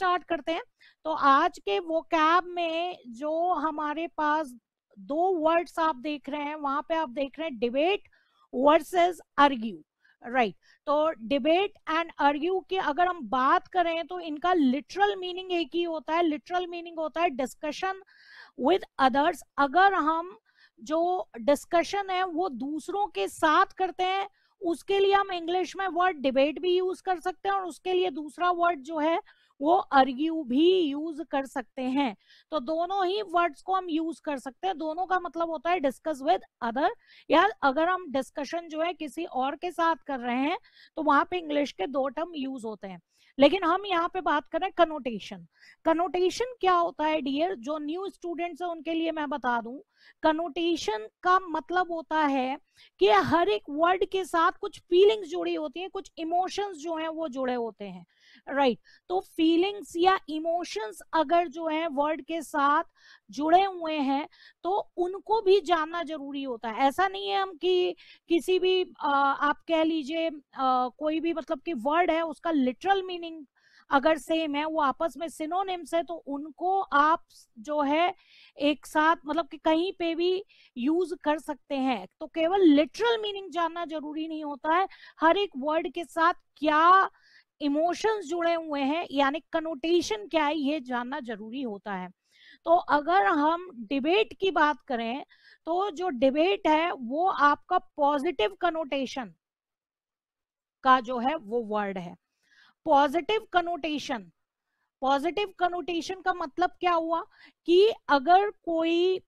Start करते हैं। तो आज के वोकैब में जो हमारे पास दो वर्ड्स आप देख रहे हैं, वहां पे आप देख रहे हैं डिबेट वर्सेस आर्ग्यू, राइट। तो डिबेट एंड आर्ग्यू की अगर हम बात करें तो इनका लिटरल मीनिंग एक ही होता है, लिटरल मीनिंग होता है डिस्कशन विद अदर्स। अगर हम जो डिस्कशन है वो दूसरों के साथ करते हैं, उसके लिए हम इंग्लिश में वर्ड डिबेट भी यूज कर सकते हैं, और उसके लिए दूसरा वर्ड जो है वो आर्ग्यू भी यूज कर सकते हैं। तो दोनों ही वर्ड्स को हम यूज कर सकते हैं, दोनों का मतलब होता है डिस्कस विद अदर, या अगर हम डिस्कशन जो है किसी और के साथ कर रहे हैं तो वहां पे इंग्लिश के दो टर्म यूज होते हैं। लेकिन हम यहाँ पे बात करें कनोटेशन। कनोटेशन क्या होता है डियर, जो न्यू स्टूडेंट्स है उनके लिए मैं बता दूं, कनोटेशन का मतलब होता है कि हर एक वर्ड के साथ कुछ फीलिंग्स जुड़ी होती हैं, कुछ इमोशंस जो हैं वो जुड़े होते हैं, राइट। तो फीलिंग्स या इमोशंस अगर जो है वर्ड के साथ जुड़े हुए हैं तो उनको भी जानना जरूरी होता है। ऐसा नहीं है हम कि किसी भी आप कह लीजिए कोई भी मतलब कि वर्ड है उसका लिटरल मीनिंग अगर सेम है, वो आपस में सिनोनिम्स है, तो उनको आप जो है एक साथ मतलब कि कहीं पे भी यूज कर सकते हैं। तो केवल लिटरल मीनिंग जानना जरूरी नहीं होता है, हर एक वर्ड के साथ क्या इमोशंस जुड़े हुए हैं यानी कनोटेशन क्या है ये जानना जरूरी होता है। तो अगर हम डिबेट की बात करें तो जो डिबेट है वो आपका पॉजिटिव कनोटेशन का जो है वो वर्ड है। पॉजिटिव कनोटेशन, पॉजिटिव कनोटेशन का मतलब क्या हुआ कि अगर कोई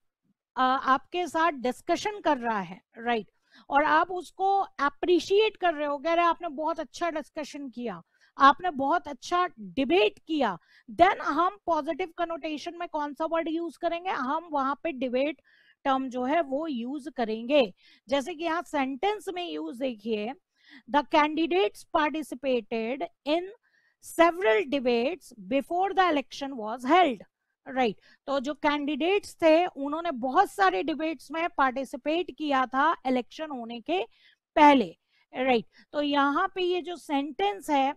आपके साथ डिस्कशन कर रहा है, राइट, और आप उसको अप्रिशिएट कर रहे हो, कह रहे आपने बहुत अच्छा डिस्कशन किया, आपने बहुत अच्छा डिबेट किया, देन हम पॉजिटिव कनोटेशन में कौन सा वर्ड यूज करेंगे, हम वहां पे डिबेट टर्म जो है वो यूज करेंगे। जैसे कि यहाँ सेंटेंस में यूज देखिए, the candidates participated in several debates before the election was held, right. तो जो कैंडिडेट्स थे उन्होंने बहुत सारे डिबेट्स में पार्टिसिपेट किया था इलेक्शन होने के पहले, राइट। तो यहाँ पे ये जो सेंटेंस है,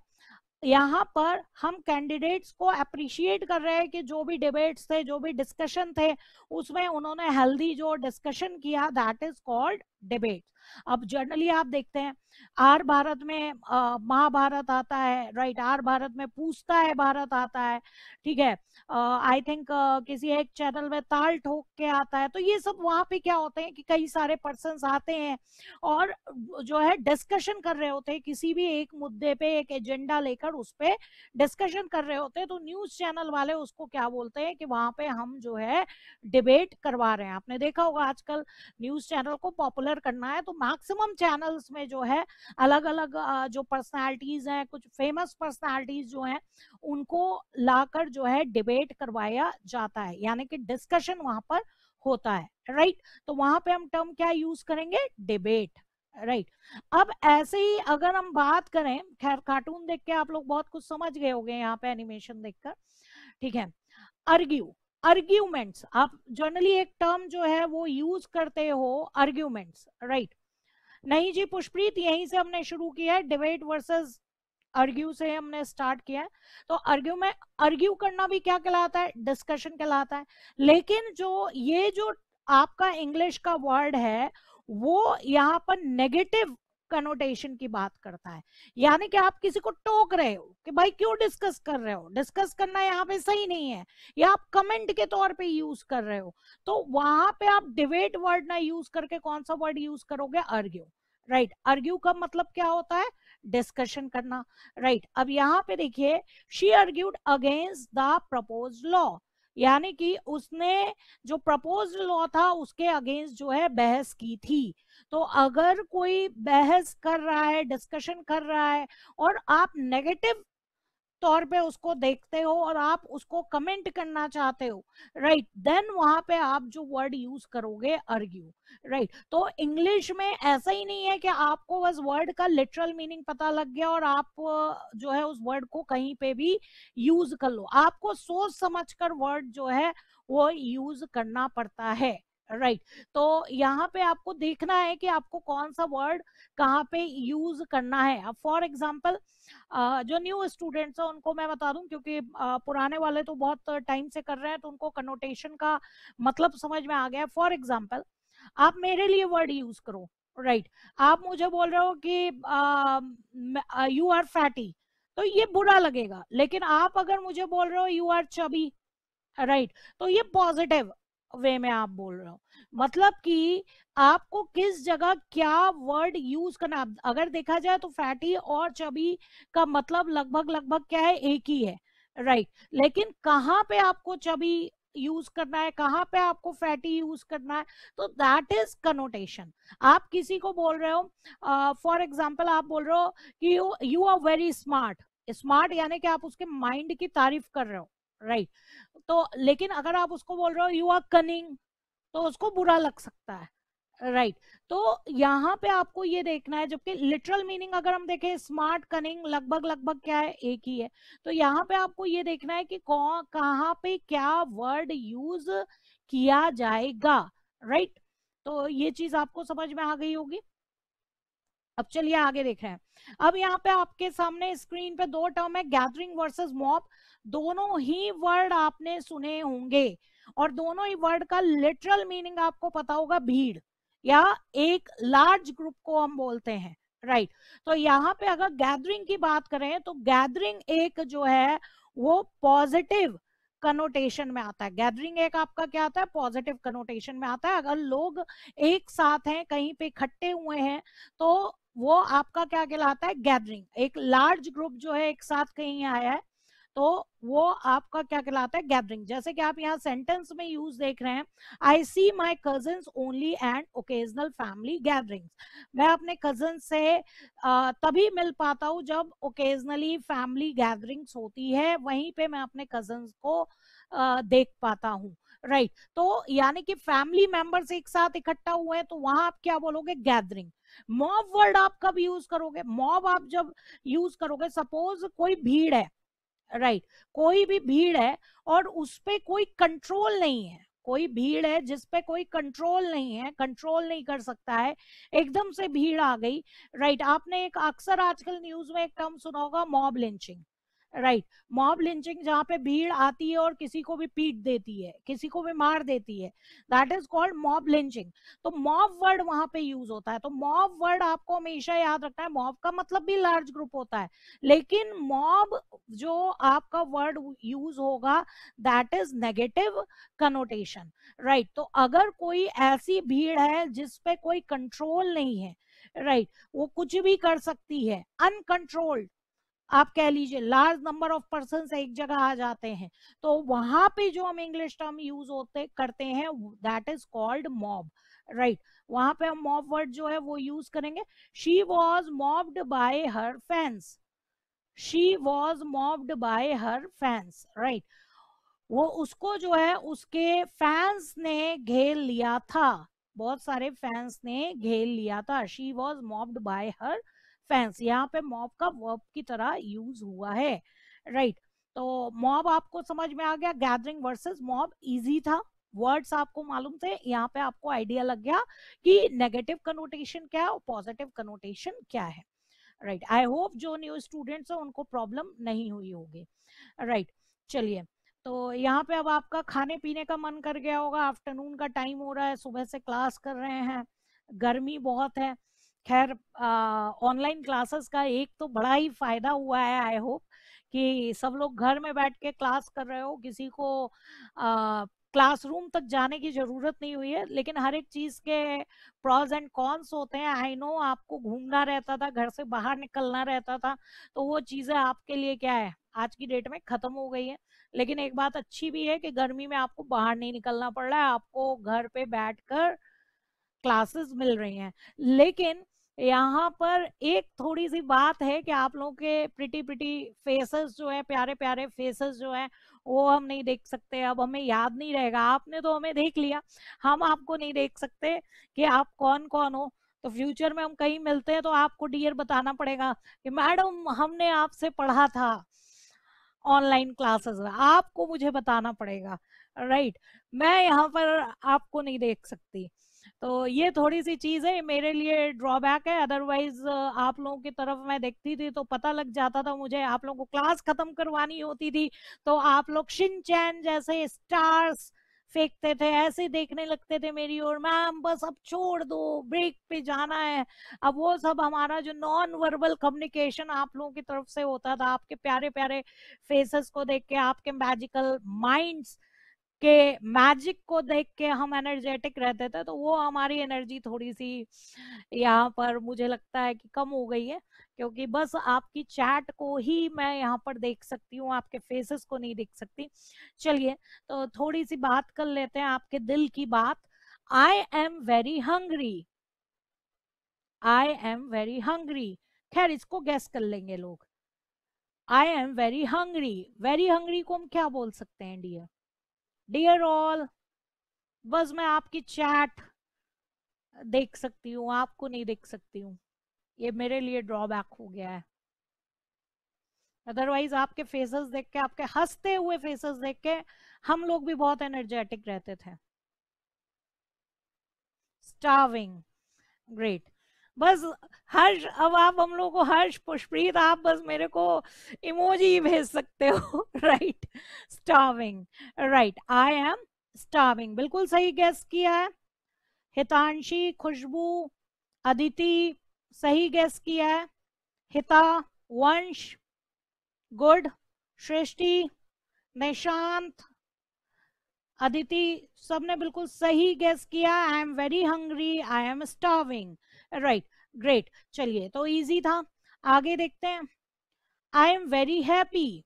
यहाँ पर हम कैंडिडेट्स को अप्रिशिएट कर रहे हैं कि जो भी डिबेट्स थे, जो भी डिस्कशन थे, उसमें उन्होंने हेल्दी जो डिस्कशन किया, दैट इज कॉल्ड डिबेट। अब जनरली आप देखते हैं आर भारत में महाभारत आता है, राइट, आर भारत में पूछता है भारत आता है, ठीक है। आई थिंक किसी एक चैनल में ताल ठोक के आता है। तो ये सब वहां पे क्या होते हैं कि कई सारे पर्सन्स आते हैं और जो है डिस्कशन कर रहे होते हैं किसी भी एक मुद्दे पे, एक एजेंडा लेकर उस पे डिस्कशन कर रहे होते हैं। तो न्यूज चैनल वाले उसको क्या बोलते हैं कि वहां पे हम जो है डिबेट करवा रहे हैं। आपने देखा होगा आजकल न्यूज चैनल को पॉपुलर करना है तो मैक्सिमम चैनल्स में जो है अलग अलग जो पर्सनालिटीज हैं, कुछ फेमस पर्सनालिटीज जो हैं, उनको लाकर जो है डिबेट करवाया जाता है, यानी कि डिस्कशन वहां पर होता है, राइट। तो वहां पे हम टर्म क्या यूज करेंगे, डिबेट, राइट। अब ऐसे ही अगर हम बात करें, खैर कार्टून देख के आप लोग बहुत कुछ समझ गए होंगे यहाँ पे एनिमेशन देखकर, ठीक है। अर्ग्यू, अर्ग्यूमेंट्स, आप जनरली एक टर्म जो है वो यूज करते हो, अर्ग्यूमेंट्स, राइट। नहीं जी पुष्प्रीत, यहीं से हमने शुरू किया है, डिबेट वर्सेस अर्ग्यू से हमने स्टार्ट किया है। तो अर्ग्यू में अर्ग्यू करना भी क्या कहलाता है, डिस्कशन कहलाता है। लेकिन जो ये जो आपका इंग्लिश का वर्ड है वो यहाँ पर नेगेटिव कनोटेशन की बात करता है, यानी कि आप किसी को टोक रहे हो कि भाई क्यों डिस्कस कर रहे हो, डिस्कस करना यहाँ पे सही नहीं है, या आप कमेंट के तौर पे यूज कर रहे हो। तो वहां पे आप डिबेट वर्ड ना यूज करके कौन सा वर्ड यूज करोगे, अर्ग्यू, राइट। अर्ग्यू का मतलब क्या होता है, डिस्कशन करना, राइट। अब यहाँ पे देखिए, she argued against the proposed law, यानी कि उसने जो प्रपोज्ड लॉ था उसके अगेंस्ट जो है बहस की थी। तो अगर कोई बहस कर रहा है, डिस्कशन कर रहा है, और आप नेगेटिव तौर पे उसको देखते हो और आप उसको कमेंट करना चाहते हो, राइट, देन वहां पे आप जो वर्ड यूज करोगे अर्ग्यू, राइट। तो इंग्लिश में ऐसा ही नहीं है कि आपको बस वर्ड का लिटरल मीनिंग पता लग गया और आप जो है उस वर्ड को कहीं पे भी यूज कर लो, आपको सोच समझ कर वर्ड जो है वो यूज करना पड़ता है, राइट। तो यहाँ पे आपको देखना है कि आपको कौन सा वर्ड कहाँ पे यूज करना है। अब फॉर एग्जाम्पल जो न्यू स्टूडेंट्स हैं उनको मैं बता दूं, क्योंकि पुराने वाले तो बहुत टाइम से कर रहे हैं तो उनको कनोटेशन का मतलब समझ में आ गया है। फॉर एग्जाम्पल आप मेरे लिए वर्ड यूज करो, राइट। आप मुझे बोल रहे हो कि यू आर फैटी, तो ये बुरा लगेगा। लेकिन आप अगर मुझे बोल रहे हो यू आर चबी, राइट, तो ये पॉजिटिव वे में आप बोल रहे हो। मतलब कि आपको किस जगह क्या वर्ड यूज करना। अगर देखा जाए तो फैटी और चबी का मतलब लगभग लगभग क्या है, एक ही है, राइट। लेकिन कहाँ पे आपको चबी यूज करना है, कहाँ पे आपको फैटी यूज करना है, तो दैट इज कनोटेशन। आप किसी को बोल रहे हो, फॉर एग्जाम्पल आप बोल रहे हो कि you are very smart. Smart यानी कि आप उसके माइंड की तारीफ कर रहे हो, राइट। तो लेकिन अगर आप उसको बोल रहे हो यू आर कनिंग, तो उसको बुरा लग सकता है, राइट। तो यहाँ पे आपको ये देखना है, जबकि लिटरल मीनिंग अगर हम देखें स्मार्ट कनिंग लगभग लगभग क्या है, एक ही है। तो यहाँ पे आपको ये देखना है कि कौन कहाँ पे क्या वर्ड यूज किया जाएगा, राइट। तो ये चीज आपको समझ में आ गई होगी। अब चलिए आगे देख रहे हैं। अब यहाँ पे आपके सामने स्क्रीन पे दो टर्म है, गैदरिंग वर्सेस मॉब। दोनों ही वर्ड आपने सुने होंगे और दोनों ही वर्ड का लिटरल मीनिंग आपको पता होगा, भीड़ या एक लार्ज ग्रुप को हम बोलते हैं, राइट। तो यहाँ पे अगर गैदरिंग की बात करें तो गैदरिंग एक जो है वो पॉजिटिव कनोटेशन में आता है। गैदरिंग एक आपका क्या आता है, पॉजिटिव कनोटेशन में आता है। अगर लोग एक साथ हैं, कहीं पे इकट्ठे हुए हैं, तो वो आपका क्या कहलाता है, गैदरिंग। एक लार्ज ग्रुप जो है एक साथ कहीं आया है, तो वो आपका क्या कहलाता है, गैदरिंग। जैसे कि आप यहाँ सेंटेंस में यूज देख रहे हैं, I see my cousins only and occasional family gatherings. मैं अपने कजन से तभी मिल पाता हूँ जब ओकेजनली फैमिली गैदरिंग्स होती है, वहीं पे मैं अपने कजन्स को देख पाता हूँ, राइट। तो यानी कि फैमिली मेंबर्स एक साथ इकट्ठा हुए हैं, तो वहां आप क्या बोलोगे, गैदरिंग। मॉब वर्ड आप कब यूज करोगे, मॉब आप जब यूज करोगे, सपोज कोई भीड़ है, राइट। कोई भी भीड़ है और उस पे कोई कंट्रोल नहीं है, कोई भीड़ है जिस पे कोई कंट्रोल नहीं है, कंट्रोल नहीं कर सकता है, एकदम से भीड़ आ गई, राइट। आपने एक अक्सर आजकल न्यूज में एक टर्म सुना होगा, mob lynching, right. Mob lynching जहां पे भीड़ आती है और किसी को भी पीट देती है, किसी को भी मार देती है, that is called mob lynching. तो मॉब वर्ड वहां पे यूज होता है। तो मॉब वर्ड आपको हमेशा याद रखना है, मॉब का मतलब भी लार्ज ग्रुप होता है, लेकिन मॉब जो आपका वर्ड यूज होगा that is negative connotation, right. तो अगर कोई ऐसी भीड़ है जिस पे कोई कंट्रोल नहीं है, राइट, वो कुछ भी कर सकती है, अनकंट्रोल्ड, आप कह लीजिए लार्ज नंबर ऑफ पर्सन एक जगह आ जाते हैं, तो वहां पे जो हम इंग्लिश टर्म यूज होते करते हैं that is called mob, right. वहां पे हम मॉब वर्ड जो है वो यूज करेंगे। She was mopped bye her fans, she was mopped bye her fans, right. वो उसको जो है उसके फैंस ने घेर लिया था, बहुत सारे फैंस ने घेर लिया था। She was mopped bye her fans, यहाँ पे मॉब का वर्ब की तरह यूज हुआ है, राइट। तो मॉब आपको समझ में आ गया, गैदरिंग वर्सेस मॉब इजी था, वर्ड्स आपको मालूम थे, यहाँ पे आपको आइडिया लग गया कि नेगेटिव कनोटेशन क्या है और पॉजिटिव कनोटेशन क्या है, राइट। आई होप जो न्यू स्टूडेंट्स हैं उनको प्रॉब्लम नहीं हुई होगी, राइट। चलिए, तो यहाँ पे अब आपका खाने पीने का मन कर गया होगा, आफ्टरनून का टाइम हो रहा है, सुबह से क्लास कर रहे हैं, गर्मी बहुत है। खैर ऑनलाइन क्लासेस का एक तो बड़ा ही फायदा हुआ है, आई होप कि सब लोग घर में बैठ के क्लास कर रहे हो, किसी को क्लासरूम तक जाने की जरूरत नहीं हुई है। लेकिन हर एक चीज के प्रॉज एंड कॉन्स होते हैं। आई नो आपको घूमना रहता था, घर से बाहर निकलना रहता था, तो वो चीजें आपके लिए क्या है, आज की डेट में खत्म हो गई है। लेकिन एक बात अच्छी भी है कि गर्मी में आपको बाहर नहीं निकलना पड़ रहा है, आपको घर पे बैठकर क्लासेस मिल रही हैं। लेकिन यहाँ पर एक थोड़ी सी बात है कि आप लोगों के प्रिटी प्रिटी फेसेस जो है, प्यारे प्यारे फेसेस जो है, वो हम नहीं देख सकते। अब हमें याद नहीं रहेगा, आपने तो हमें देख लिया, हम आपको नहीं देख सकते कि आप कौन कौन हो। तो फ्यूचर में हम कहीं मिलते हैं तो आपको डियर बताना पड़ेगा कि मैडम हमने आपसे पढ़ा था, ऑनलाइन क्लासेस में आपको मुझे बताना पड़ेगा, राइट? मैं यहाँ पर आपको नहीं देख सकती। तो ये थोड़ी सी चीज है, मेरे लिए ड्रॉबैक है। अदरवाइज आप लोगों की तरफ मैं देखती थी तो पता लग जाता था मुझे। आप लोगों को क्लास खत्म करवानी होती थी तो आप लोग शिनचैन जैसे स्टार्स फेंकते थे, ऐसे देखने लगते थे मेरी ओर, मैम बस अब छोड़ दो, ब्रेक पे जाना है। अब वो सब हमारा जो नॉन वर्बल कम्युनिकेशन आप लोगों की तरफ से होता था, आपके प्यारे प्यारे फेसेस को देख के, आपके मैजिकल माइंड्स के मैजिक को देख के हम एनर्जेटिक रहते थे, तो वो हमारी एनर्जी थोड़ी सी यहाँ पर मुझे लगता है कि कम हो गई है, क्योंकि बस आपकी चैट को ही मैं यहाँ पर देख सकती हूँ, आपके फेसेस को नहीं देख सकती। चलिए, तो थोड़ी सी बात कर लेते हैं आपके दिल की बात। I am very hungry, I am very hungry. खैर इसको गैस कर लेंगे लोग। आई एम वेरी हंग्री को हम क्या बोल सकते हैं डियर? डियर ऑल, बस मैं आपकी चैट देख सकती हूँ, आपको नहीं देख सकती हूँ। ये मेरे लिए ड्रॉबैक हो गया है। अदरवाइज आपके फेसेस देख के, आपके हंसते हुए फेसेस देख के हम लोग भी बहुत एनर्जेटिक रहते थे। Starving, great. बस हर्ष, अब आप हम लोग को हर्ष, पुष्प्रीत, आप बस मेरे को इमोजी भेज सकते हो right? Starving, right, I am starving, बिल्कुल सही गेस किया है। हितांशी, खुशबू, अदिति, सही गेस किया है। हिता, वंश, गुड, सृष्टि, निशांत, अदिति, सबने बिल्कुल सही गेस किया। I am very hungry, I am starving, right, great. चलिए, तो इजी था, आगे देखते हैं। I am very happy,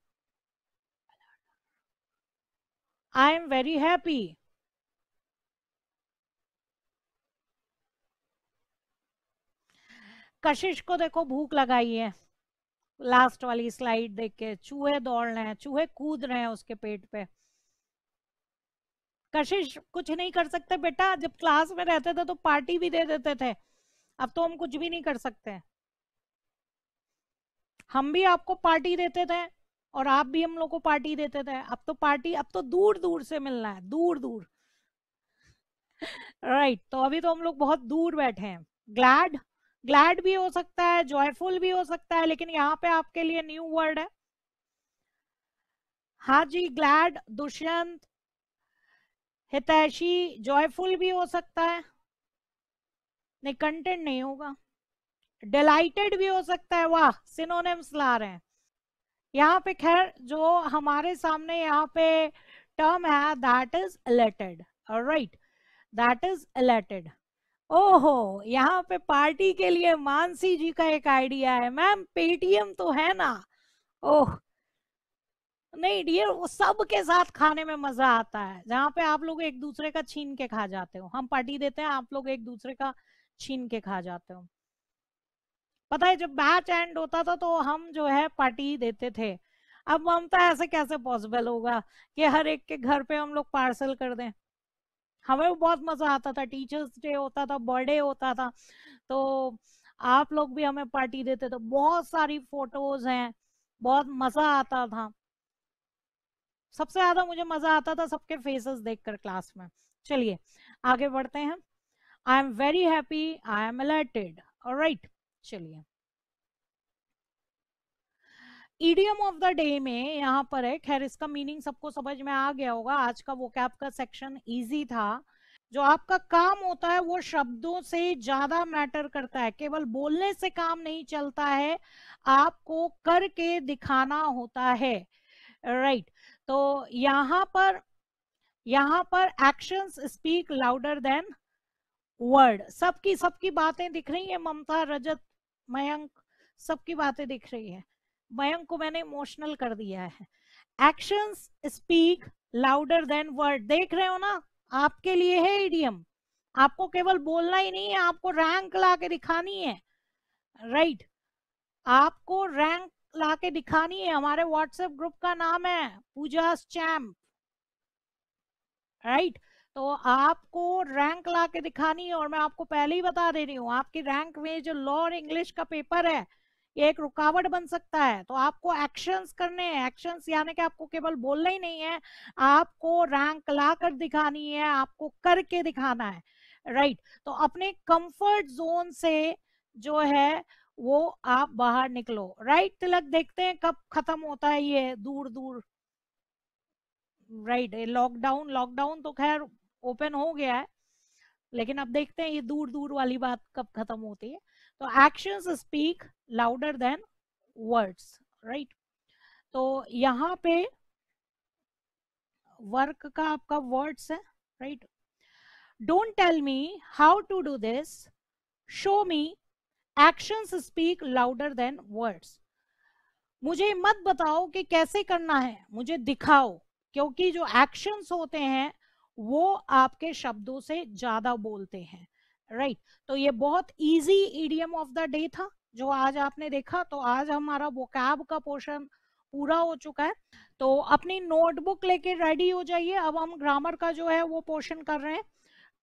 I am very happy. कशिश को देखो भूख लगाई है, लास्ट वाली स्लाइड देख के, चूहे दौड़ रहे हैं, चूहे कूद रहे हैं उसके पेट पे। कशिश कुछ नहीं कर सकते बेटा, जब क्लास में रहते थे तो पार्टी भी दे देते थे, अब तो हम कुछ भी नहीं कर सकते। हम भी आपको पार्टी देते थे और आप भी हम लोग को पार्टी देते थे। अब तो पार्टी, अब तो दूर दूर से मिलना है, दूर दूर, राइट? तो अभी तो हम लोग बहुत दूर बैठे हैं। ग्लैड, ग्लैड भी हो सकता है, जॉयफुल भी हो सकता है, लेकिन यहाँ पे आपके लिए न्यू वर्ड है। हाँ जी, ग्लैड, दुष्यंत, हितैषी, जॉयफुल भी हो सकता है। नहीं, कंटेंट नहीं होगा। डिलाइटेड भी हो सकता है, वाह, सिनोनिम्स ला रहे हैं यहाँ पे। खैर, जो हमारे सामने यहाँ पे टर्म है, that is elated, right, that is elated. ओहो, यहाँ पे पार्टी के लिए मानसी जी का एक आइडिया है, मैम पेटीएम तो है ना? ओह नहीं डियर, वो सब के साथ खाने में मजा आता है, जहाँ पे आप लोग एक दूसरे का छीन के खा जाते हो। हम पार्टी देते हैं, आप लोग एक दूसरे का छीन के खा जाते हो। पता है, जब बैच एंड होता था तो हम जो है पार्टी देते थे। अब ममता, ऐसे कैसे पॉसिबल होगा कि हर एक के घर पे हम लोग पार्सल कर दें? हमें भी बहुत मजा आता था, टीचर्स डे होता था, बर्थडे होता था, तो आप लोग भी हमें पार्टी देते थे। बहुत सारी फोटोज हैं, बहुत मजा आता था। सबसे ज्यादा मुझे मजा आता था सबके फेसेस देखकर क्लास में। चलिए, आगे बढ़ते हैं। I am very happy, I am elated, alright. चलिए, ईडियम ऑफ द डे में यहाँ पर है, खैर इसका मीनिंग सबको समझ में आ गया होगा। आज का वोकैब का सेक्शन इजी था। जो आपका काम होता है वो शब्दों से ज्यादा मैटर करता है, केवल बोलने से काम नहीं चलता है, आपको करके दिखाना होता है, राइट? तो यहाँ पर actions speak louder then word. सबकी सबकी बातें दिख रही है, ममता, रजत, मयंक, सबकी बातें दिख रही है। मयंक को मैंने इमोशनल कर दिया है। Actions speak louder then word, देख रहे हो ना? आपके लिए है इडियम, आपको केवल बोलना ही नहीं है, आपको रैंक ला के दिखानी है, राइट? आपको रैंक ला के दिखानी है। हमारे व्हाट्सएप ग्रुप का नाम है पूजा चैम्प, राइट? तो आपको रैंक ला के दिखानी है, और मैं आपको पहले ही बता दे रही हूँ, आपकी रैंक में जो लॉ और इंग्लिश का पेपर है, ये एक रुकावट बन सकता है। तो आपको एक्शंस करने हैं, एक्शंस यानी कि आपको केवल बोलना ही नहीं है, आपको रैंक ला कर दिखानी है, आपको करके दिखाना है, राइट। तो अपने कंफर्ट जोन से जो है वो आप बाहर निकलो, राइट तिलक। देखते हैं कब खत्म होता है ये दूर दूर, राइट। लॉकडाउन, लॉकडाउन तो खैर ओपन हो गया है, लेकिन अब देखते हैं ये दूर दूर वाली बात कब खत्म होती है। तो actions speak louder than words, right. तो यहाँ पे वर्क का आपका वर्ड्स है, right. Don't tell me how to do this, show me, actions speak louder than words. मुझे मत बताओ कि कैसे करना है, मुझे दिखाओ, क्योंकि जो एक्शंस होते हैं वो आपके शब्दों से ज्यादा बोलते हैं, राइट। तो ये बहुत easy idiom of the day था जो आज आपने देखा। तो आज हमारा वोकैब का पोर्शन पूरा हो चुका है। तो अपनी नोटबुक लेके रेडी हो जाइए। अब हम ग्रामर का जो है वो पोर्शन कर रहे हैं।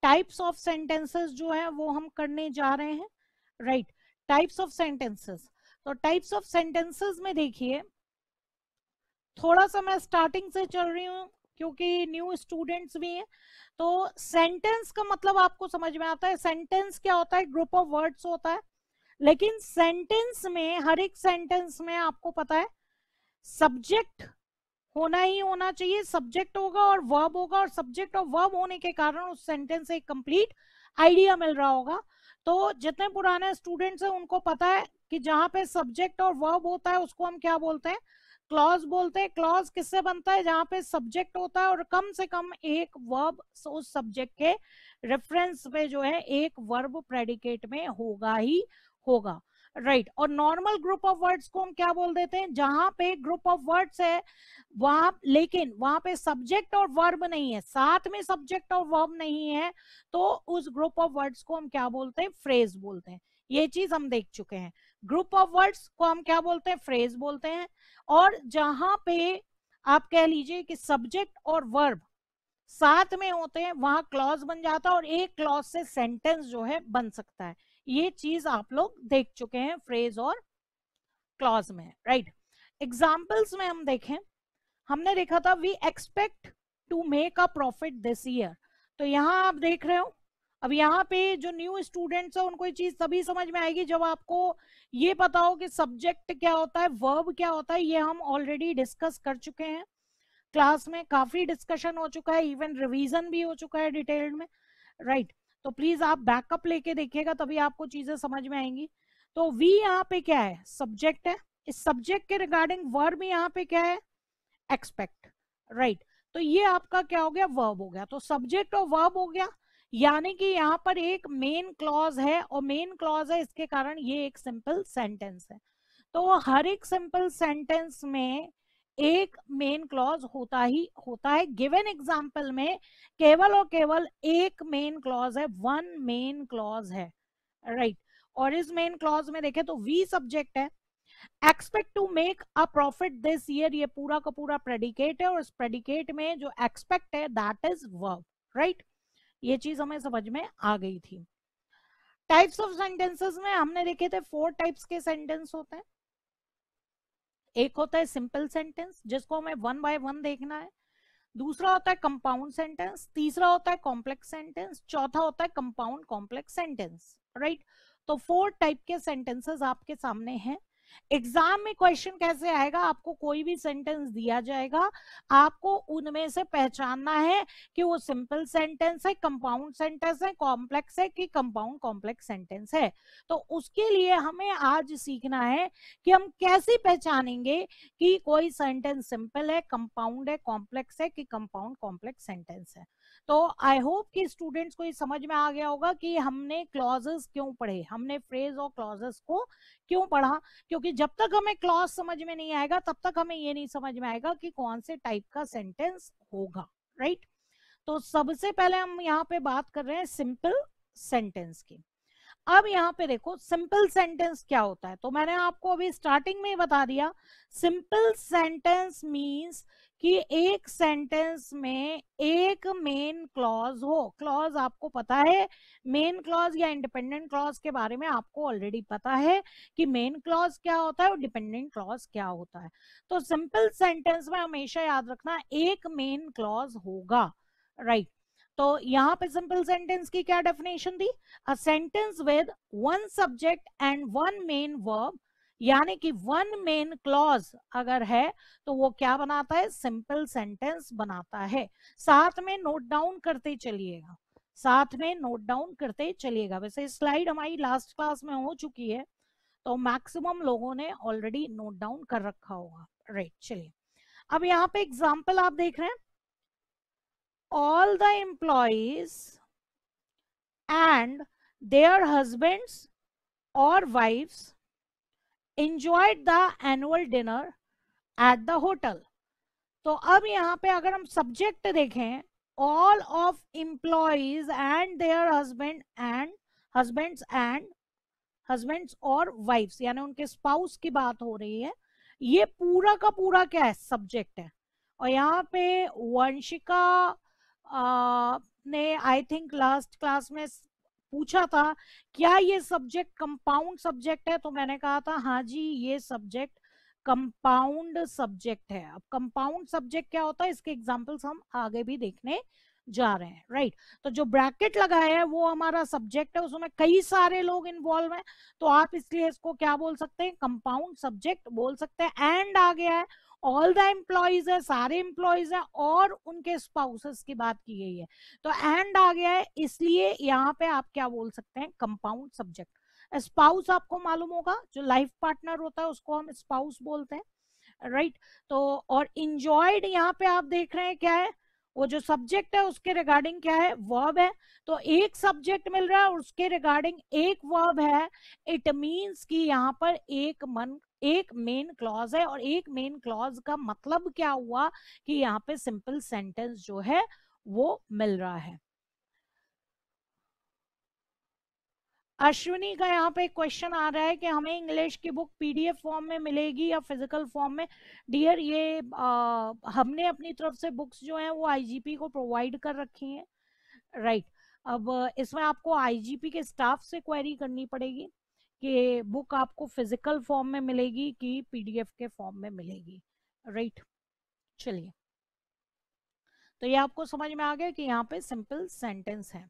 टाइप्स ऑफ सेंटेंसेस जो है वो हम करने जा रहे हैं, राइट। टाइप्स ऑफ सेंटेंसेस, तो टाइप्स ऑफ सेंटेंसेस में देखिए, थोड़ा सा मैं स्टार्टिंग से चल रही हूँ क्योंकि न्यू स्टूडेंट्स भी हैं। तो सेंटेंस का मतलब आपको समझ में आता है। सेंटेंस क्या होता है? ग्रुप ऑफ वर्ड्स होता है। लेकिन सेंटेंस में, हर एक सेंटेंस में आपको पता है सब्जेक्ट होना ही होना चाहिए। सब्जेक्ट होगा और वर्ब होगा, और सब्जेक्ट और वर्ब होने के कारण उस सेंटेंस से एक कंप्लीट आइडिया मिल रहा होगा। तो जितने पुराने स्टूडेंट्स हैं उनको पता है कि जहां पे सब्जेक्ट और वर्ब होता है उसको हम क्या बोलते हैं? क्लॉज बोलते हैं। क्लॉज किससे बनता है? जहां पे सब्जेक्ट होता है और कम से कम एक वर्ब उस सब्जेक्ट के रेफरेंस पे जो है एक वर्ब प्रेडिकेट में होगा ही होगा, राइट। और नॉर्मल ग्रुप ऑफ वर्ड्स को हम क्या बोल देते हैं? जहां पे ग्रुप ऑफ वर्ड्स है वहां, लेकिन वहां पे सब्जेक्ट और वर्ब नहीं है, साथ में सब्जेक्ट और वर्ब नहीं है, तो उस ग्रुप ऑफ वर्ड्स को हम क्या बोलते हैं? फ्रेज बोलते हैं। ये चीज हम देख चुके हैं। ग्रुप ऑफ वर्ड्स को हम क्या बोलते हैं? फ्रेज बोलते हैं। और जहां पे आप कह लीजिए कि सब्जेक्ट और वर्ब साथ में होते हैं वहां क्लॉज बन जाता है, और एक क्लॉज से सेंटेंस जो है बन सकता है। ये चीज आप लोग देख चुके हैं फ्रेज और क्लॉज में, राइट। एग्जाम्पल्स में हम देखें, हमने देखा था we expect to make a profit this year. तो यहाँ आप देख रहे हो, अब यहाँ पे जो न्यू स्टूडेंट्स है उनको ये चीज तभी समझ में आएगी जब आपको ये पता हो कि सब्जेक्ट क्या होता है, वर्ब क्या होता है। ये हम ऑलरेडी डिस्कस कर चुके हैं क्लास में, काफी डिस्कशन हो चुका है, इवन रिवीजन भी हो चुका है डिटेल्ड में, राइट। तो प्लीज आप बैकअप लेके देखिएगा, तभी आपको चीजें समझ में आएंगी। तो वी यहाँ पे क्या है? सब्जेक्ट है। इस सब्जेक्ट के रिगार्डिंग वर्ब यहाँ पे क्या है? Expect, right. तो ये आपका क्या हो गया? वर्ब हो गया। तो सब्जेक्ट और वर्ब हो गया, यानी कि यहाँ पर एक मेन क्लॉज है, और मेन क्लॉज है इसके कारण ये एक सिंपल सेंटेंस है। तो हर एक सिंपल सेंटेंस में एक मेन क्लॉज होता ही होता है। गिवन एग्जांपल में केवल और केवल एक मेन क्लॉज है, वन मेन क्लॉज है, राइट। और इस मेन क्लॉज में देखें तो वी सब्जेक्ट है, expect to make a profit this year, ये पूरा का पूरा प्रेडिकेट है, और इस प्रेडिकेट में जो एक्सपेक्ट है दैट इज वर्ब, राइट। ये चीज हमें समझ में आ गई थी। टाइप्स ऑफ सेंटेंसेस में हमने देखे थे 4 टाइप्स के सेंटेंस होते हैं। एक होता है सिंपल सेंटेंस, जिसको हमें वन बाय वन देखना है। दूसरा होता है कंपाउंड सेंटेंस, तीसरा होता है कॉम्प्लेक्स सेंटेंस, चौथा होता है कंपाउंड कॉम्प्लेक्स सेंटेंस, राइट। तो 4 टाइप के सेंटेंसेस आपके सामने हैं। एग्जाम में क्वेश्चन कैसे आएगा? आपको कोई भी सेंटेंस दिया जाएगा, आपको उनमें से पहचानना है कि वो सिंपल सेंटेंस है, कंपाउंड सेंटेंस है, कॉम्प्लेक्स है कि कंपाउंड कॉम्प्लेक्स सेंटेंस है। तो उसके लिए हमें आज सीखना है कि हम कैसे पहचानेंगे कि कोई सेंटेंस सिंपल है, कंपाउंड है, कॉम्प्लेक्स है कि कंपाउंड कॉम्प्लेक्स सेंटेंस है। तो आई होप कि स्टूडेंट्स को ये समझ में आ गया होगा कि हमने क्लॉजेस क्यों पढ़े, हमने फ्रेज और क्लॉजेस को क्यों पढ़ा। क्योंकि जब तक हमें क्लॉज समझ में नहीं आएगा तब तक हमें ये नहीं समझ में आएगा कि कौन से टाइप का सेंटेंस होगा, राइट। तो सबसे पहले हम यहाँ पे बात कर रहे हैं सिंपल सेंटेंस की। अब यहाँ पे देखो सिंपल सेंटेंस क्या होता है, तो मैंने आपको अभी स्टार्टिंग में ही बता दिया। सिंपल सेंटेंस मींस कि एक सेंटेंस में एक मेन क्लॉज हो। क्लॉज आपको पता है, मेन क्लॉज या इंडिपेंडेंट क्लॉज के बारे में आपको ऑलरेडी पता है कि मेन क्लॉज क्या होता है और डिपेंडेंट क्लॉज क्या होता है। तो सिंपल सेंटेंस में हमेशा याद रखना एक मेन क्लॉज होगा, राइट। तो यहाँ पे सिंपल सेंटेंस की क्या definition the, a sentence with one subject and one main verb, यानी कि वन मेन क्लॉज अगर है तो वो क्या बनाता है, सिंपल सेंटेंस बनाता है। साथ में नोट डाउन करते चलिएगा, साथ में नोट डाउन करते चलिएगा। वैसे स्लाइड हमारी लास्ट क्लास में हो चुकी है, तो मैक्सिमम लोगों ने ऑलरेडी नोट डाउन कर रखा होगा, राइट। चलिए अब यहाँ पे एग्जाम्पल आप देख रहे हैं, all the employees and their husbands or wives enjoyed the annual dinner at the hotel। तो अब यहाँ पे अगर हम सब्जेक्ट देखें, all of employees and their husbands और वाइफ्स, यानी उनके स्पाउस की बात हो रही है। ये पूरा का पूरा क्या है, सब्जेक्ट है। और यहाँ पे वंशिका ने आई थिंक लास्ट क्लास में पूछा था क्या ये सब्जेक्ट कंपाउंड सब्जेक्ट है, तो मैंने कहा था हाँ जी ये सब्जेक्ट कंपाउंड सब्जेक्ट है। अब कंपाउंड सब्जेक्ट क्या होता है, इसके एग्जांपल्स हम आगे भी देखने जा रहे हैं, राइट। तो जो ब्रैकेट लगाया है वो हमारा सब्जेक्ट है, उसमें कई सारे लोग इन्वॉल्व हैं, तो आप इसलिए इसको क्या बोल सकते हैं, कंपाउंड सब्जेक्ट बोल सकते हैं। एंड आ गया है, ऑल द एम्प्लॉइज है, सारे एम्प्लॉइज है और उनके स्पाउसेस की बात की गई है, तो एंड आ गया है, इसलिए यहाँ पे आप क्या बोल सकते हैं, कंपाउंड सब्जेक्ट। स्पाउस आपको मालूम होगा, जो लाइफ पार्टनर होता है उसको हम स्पाउस बोलते हैं, राइट। तो और इंजॉयड यहाँ पे आप देख रहे हैं क्या है, वो जो सब्जेक्ट है उसके रिगार्डिंग क्या है, वर्ब है। तो एक सब्जेक्ट मिल रहा है और उसके रिगार्डिंग एक वर्ब है, इट मींस कि यहाँ पर एक मेन क्लॉज है। और एक मेन क्लॉज का मतलब क्या हुआ कि यहाँ पे सिंपल सेंटेंस जो है वो मिल रहा है। अश्विनी का यहाँ पे क्वेश्चन आ रहा है कि हमें इंग्लिश की बुक पीडीएफ फॉर्म में मिलेगी या फिजिकल फॉर्म में। डियर ये हमने अपनी तरफ से बुक्स जो हैं वो आईजीपी को प्रोवाइड कर रखी हैं, राइट। अब इसमें आपको आईजीपी के स्टाफ से क्वेरी करनी पड़ेगी कि बुक आपको फिजिकल फॉर्म में मिलेगी कि पीडीएफ के फॉर्म में मिलेगी, राइट। चलिए तो ये आपको समझ में आ गया कि यहाँ पे सिंपल सेंटेंस है।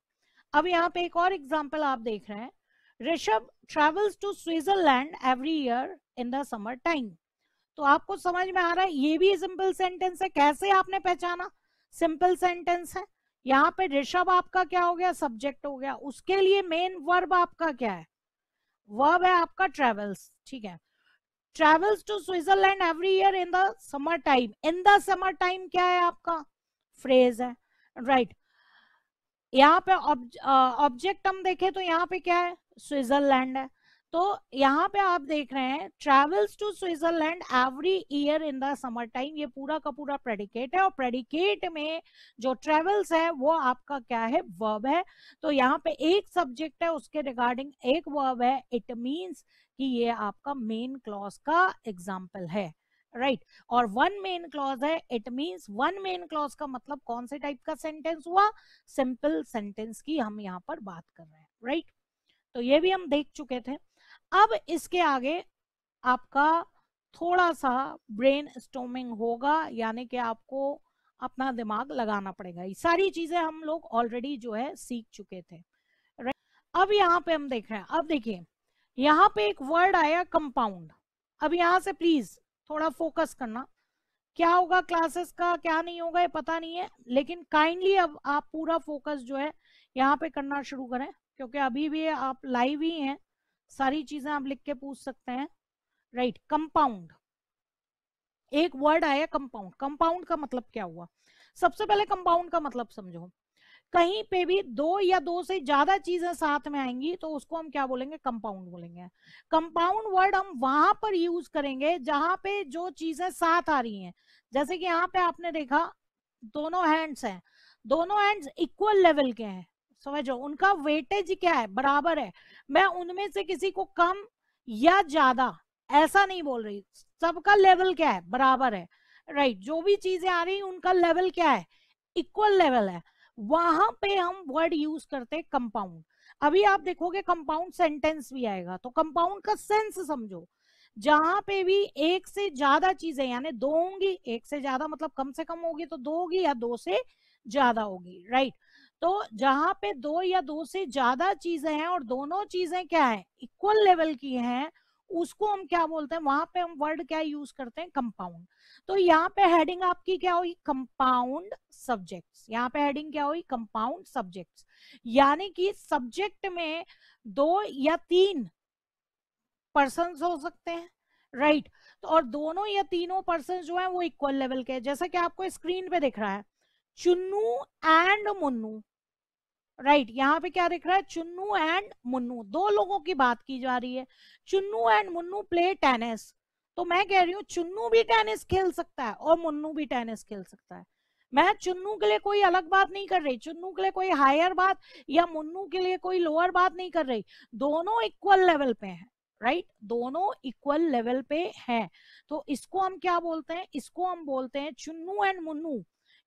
अब यहाँ पे एक और एग्जांपल आप देख रहे हैं, Rishabh travels to Switzerland every year in the summer time. तो आपको समझ में आ रहा है ये भी सिंपल सेंटेंस है। कैसे आपने पहचाना सिंपल सेंटेंस है, यहाँ पे ऋषभ आपका क्या हो गया, सब्जेक्ट हो गया, उसके लिए मेन वर्ब आपका क्या है, वर्ब है आपका ट्रेवल्स, ठीक है। Travels to Switzerland every year in the summer time, in the summer time क्या है आपका, फ्रेज है, राइट। यहाँ पे ऑब्जेक्ट हम देखें तो यहाँ पे क्या है, स्विट्जरलैंड है। तो यहाँ पे आप देख रहे हैं travels to Switzerland every year in the summer time, ये पूरा का पूरा प्रेडिकेट है और प्रेडिकेट में जो ट्रेवल्स है वो आपका क्या है, वर्ब है। तो यहाँ पे एक सब्जेक्ट है, उसके रिगार्डिंग एक वर्ब है, इट मींस कि ये आपका मेन क्लॉज का एग्जाम्पल है, राइट। और वन मेन क्लॉज है, it means one main clause का मतलब कौन से टाइप का सेंटेंस हुआ, सिंपल सेंटेंस की हम यहाँ पर बात कर रहे हैं, राइट। तो ये भी हम देख चुके थे। अब इसके आगे आपका थोड़ा सा ब्रेन स्टॉर्मिंग होगा, यानी कि आपको अपना दिमाग लगाना पड़ेगा। ये सारी चीजें हम लोग ऑलरेडी जो है सीख चुके थे, राइट। अब यहाँ पे हम देख रहे हैं, अब देखिए यहाँ पे एक वर्ड आया कंपाउंड। अब यहाँ से प्लीज थोड़ा फोकस करना, क्या होगा क्लासेस का क्या नहीं होगा ये पता नहीं है, लेकिन काइंडली अब आप पूरा फोकस जो है यहाँ पे करना शुरू करें, क्योंकि अभी भी आप लाइव ही हैं, सारी चीजें आप लिख के पूछ सकते हैं, राइट। कंपाउंड, एक वर्ड आया कंपाउंड, कंपाउंड का मतलब क्या हुआ, सबसे पहले कंपाउंड का मतलब समझो। कहीं पे भी दो या दो से ज्यादा चीजें साथ में आएंगी तो उसको हम क्या बोलेंगे, कंपाउंड बोलेंगे। कंपाउंड वर्ड हम वहां पर यूज करेंगे जहां पे जो चीजें साथ आ रही हैं, जैसे कि यहाँ पे आपने देखा दोनों हैंड्स हैं, दोनों हैंड्स इक्वल लेवल के हैं, समझो, उनका वेटेज क्या है, बराबर है। मैं उनमें से किसी को कम या ज्यादा ऐसा नहीं बोल रही, सबका लेवल क्या है, बराबर है। राइट, जो भी चीजें आ रही उनका लेवल क्या है, इक्वल लेवल है। वहां पे हम वर्ड यूज करते हैं कंपाउंड। अभी आप देखोगे कंपाउंड सेंटेंस भी आएगा, तो कंपाउंड का सेंस समझो। जहां पे भी एक से ज्यादा चीजें यानी दो होंगी, एक से ज्यादा मतलब कम से कम होगी तो दो होगी, या दो से ज्यादा होगी। राइट, तो जहां पे दो या दो से ज्यादा चीजें हैं और दोनों चीजें क्या है, इक्वल लेवल की हैं, उसको हम क्या बोलते हैं, वहां पे हम वर्ड क्या यूज करते हैं, कंपाउंड। तो यहाँ पे हेडिंग आपकी क्या हुई, कंपाउंड सब्जेक्ट्स। यहाँ पे हेडिंग क्या हुई, कंपाउंड सब्जेक्ट्स। यानी कि सब्जेक्ट में दो या तीन पर्सन हो सकते हैं। राइट, तो और दोनों या तीनों पर्सन जो है वो इक्वल लेवल के हैं। जैसा कि आपको स्क्रीन पे दिख रहा है, चुन्नू एंड मुन्नू। राइट, यहाँ पे क्या दिख रहा है, चुन्नू एंड मुन्नू, दो लोगों की बात की जा रही है। Chunnu and Munnu play tennis. तो मैं कह रही हूँ चुन्नू भी टेनिस खेल सकता है और मुन्नू भी टेनिस खेल सकता है। मैं चुन्नू के लिए कोई अलग बात नहीं कर रही, चुन्नू के लिए कोई हायर बात या मुन्नू के लिए कोई लोअर बात नहीं कर रही। दोनों इक्वल लेवल पे हैं। राइट, दोनों इक्वल लेवल पे हैं। तो इसको हम क्या बोलते हैं, इसको हम बोलते हैं चुन्नू एंड मुन्नू।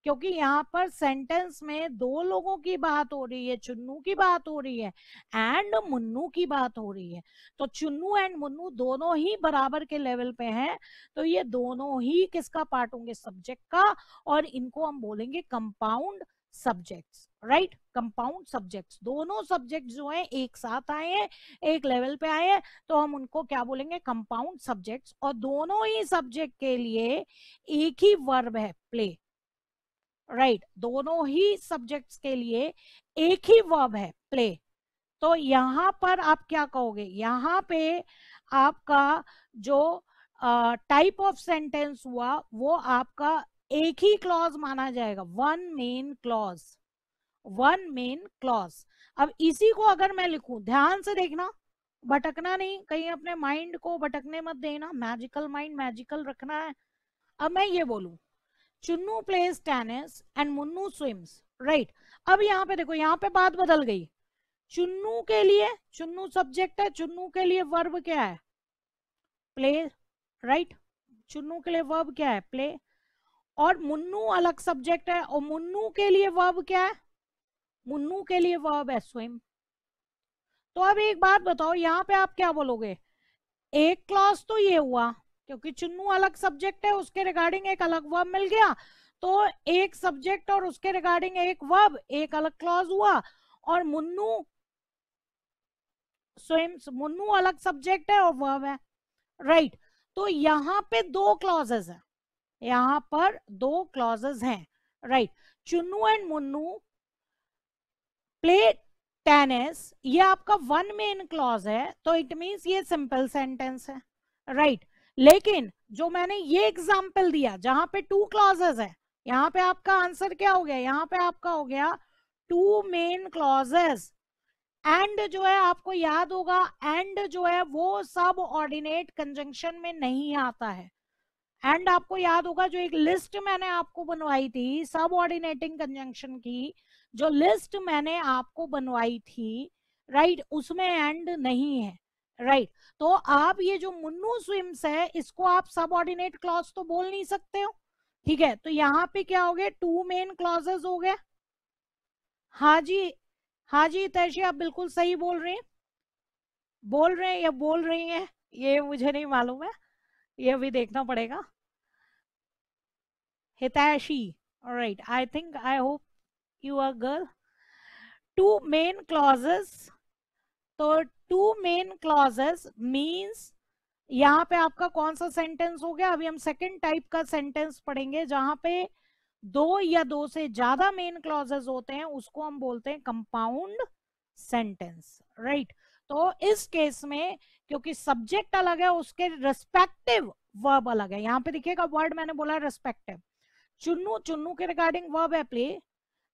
क्योंकि यहाँ पर सेंटेंस में दो लोगों की बात हो रही है, चुन्नू की बात हो रही है एंड मुन्नू की बात हो रही है। तो चुन्नू एंड मुन्नू दोनों ही बराबर के लेवल पे हैं। तो ये दोनों ही किसका पार्ट होंगे, सब्जेक्ट का। और इनको हम बोलेंगे compound subjects. Right, compound subjects, दोनों सब्जेक्ट जो हैं एक साथ आए हैं, एक लेवल पे आए हैं, तो हम उनको क्या बोलेंगे, कंपाउंड सब्जेक्ट्स। और दोनों ही सब्जेक्ट के लिए एक ही वर्ब है, प्ले। राइट, दोनों ही सब्जेक्ट्स के लिए एक ही वर्ब है, प्ले। तो यहां पर आप क्या कहोगे, यहां पे आपका जो टाइप ऑफ सेंटेंस हुआ वो आपका एक ही क्लॉज माना जाएगा, one main clause, one main clause. अब इसी को अगर मैं लिखूं, ध्यान से देखना, भटकना नहीं, कहीं अपने माइंड को भटकने मत देना, मैजिकल माइंड मैजिकल रखना है। अब मैं ये बोलूं, Chunnu plays tennis and Munnu swims. Right, अब यहाँ पे देखो, यहाँ पे बात बदल गई। चुन्नू के लिए, चुन्नू सब्जेक्ट है, चुन्नू के लिए वर्ब क्या है, प्ले। राइट, चुन्नू के लिए वर्ब क्या है, प्ले। और मुन्नू अलग सब्जेक्ट है, और मुन्नू के लिए वर्ब क्या है, मुन्नू के लिए वर्ब है स्विम। तो अब एक बात बताओ, यहाँ पे आप क्या बोलोगे, एक क्लॉज तो ये हुआ, क्योंकि चुन्नू अलग सब्जेक्ट है, उसके रिगार्डिंग एक अलग वर्ब मिल गया। तो एक सब्जेक्ट और उसके रिगार्डिंग एक वर्ब, एक अलग क्लॉज हुआ। और मुन्नू स्विम्स, मुन्नू अलग सब्जेक्ट है और वर्ब है। राइट, तो यहाँ पे दो क्लॉजेस हैं, यहाँ पर दो क्लॉजेस हैं। Right, Chunnu and Munnu play tennis, ये आपका वन मेन क्लॉज है, तो इट मींस ये सिंपल सेंटेंस है। राइट, लेकिन जो मैंने ये एग्जांपल दिया जहां पे टू क्लॉजेस है, यहाँ पे आपका आंसर क्या हो गया, यहाँ पे आपका हो गया टू मेन क्लॉजेस। एंड जो है आपको याद होगा, एंड जो है वो सब ऑर्डिनेट कंजंक्शन में नहीं आता है। एंड आपको याद होगा, जो एक लिस्ट मैंने आपको बनवाई थी सब ऑर्डिनेटिंग कंजंक्शन की, जो लिस्ट मैंने आपको बनवाई थी, राइट, उसमें एंड नहीं है। राइट, तो आप ये जो मुन्नू स्विम्स है, इसको आप सब ऑर्डिनेट क्लॉज तो बोल नहीं सकते हो। ठीक है, तो यहाँ पे क्या हो गए, टू मेन क्लॉजेस हो गए। हाँ जी, हाँ जी तैशी, आप बिल्कुल सही बोल रहे हैं, बोल रहे हैं या बोल रही हैं, ये मुझे नहीं मालूम है, ये अभी देखना पड़ेगा। Hitachi. All right. I hope you are girl. Two main clauses. तो two main clauses means यहाँ पे आपका कौन सा सेंटेंस हो गया, अभी हम सेकंड टाइप का सेंटेंस पढ़ेंगे जहां पे दो या दो से ज्यादा मेन क्लॉजेस होते हैं, उसको हम बोलते हैं कंपाउंड सेंटेंस। राइट, तो इस केस में क्योंकि सब्जेक्ट अलग है, उसके रिस्पेक्टिव वर्ब अलग है। यहाँ पे देखिएगा, वर्ड मैंने बोला रिस्पेक्टिव। चुन्नू, चुन्नू के रिगार्डिंग वर्ब है प्ले।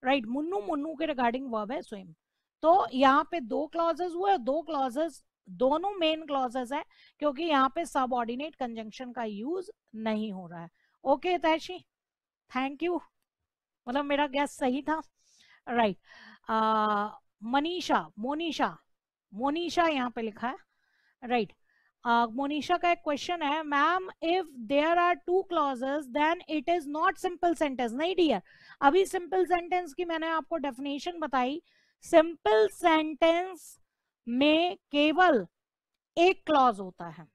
राइट, मुन्नू, मुन्नू के रिगार्डिंग वर्ब है स्विम। तो यहाँ पे दो क्लॉजेस हुए, दो क्लॉजेस दोनों मेन क्लॉजेस है, क्योंकि यहाँ पे सबऑर्डिनेट कंजंक्शन का यूज नहीं हो रहा है। ओके तैशी, थैंक यू, मतलब मेरा गैस सही था। राइट, मनीषा, मोनिशा, मोनिशा यहाँ पे लिखा है, राइट। मोनिशा का एक क्वेश्चन है, ma'am if there are two clauses then it is not simple sentence. नहीं डियर, अभी सिंपल सेंटेंस की मैंने आपको डेफिनेशन बताई। सिंपल सेंटेंस में केवल एक क्लॉज होता है,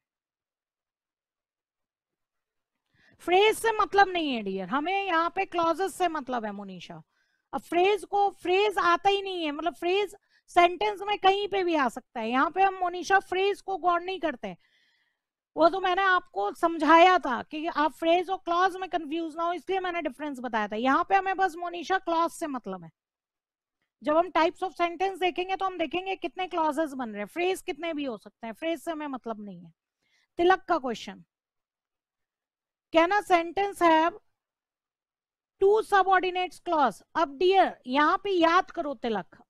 फ्रेज से मतलब नहीं है डियर, हमें यहाँ पे क्लॉजेस से मतलब है मोनिशा। अब फ्रेज को, फ्रेज आता ही नहीं है, मतलब फ्रेज सेंटेंस में कहीं पे भी आ सकता है। यहाँ पे हम मोनिशा फ्रेज को गौर नहीं करते, वो तो मैंने आपको समझाया था कि आप फ्रेज और क्लॉज में कंफ्यूज ना हो, इसलिए मैंने डिफरेंस बताया था। यहाँ पे हमें बस मोनिशा क्लॉज से मतलब है। जब हम टाइप्स ऑफ सेंटेंस देखेंगे तो हम देखेंगे कितने क्लॉजेस बन रहे हैं, फ्रेज कितने भी हो सकते हैं, फ्रेज से हमें मतलब नहीं है। तिलक का question, can a sentence have two subordinates clause. अब डियर यहाँ पे याद करो, तिलक,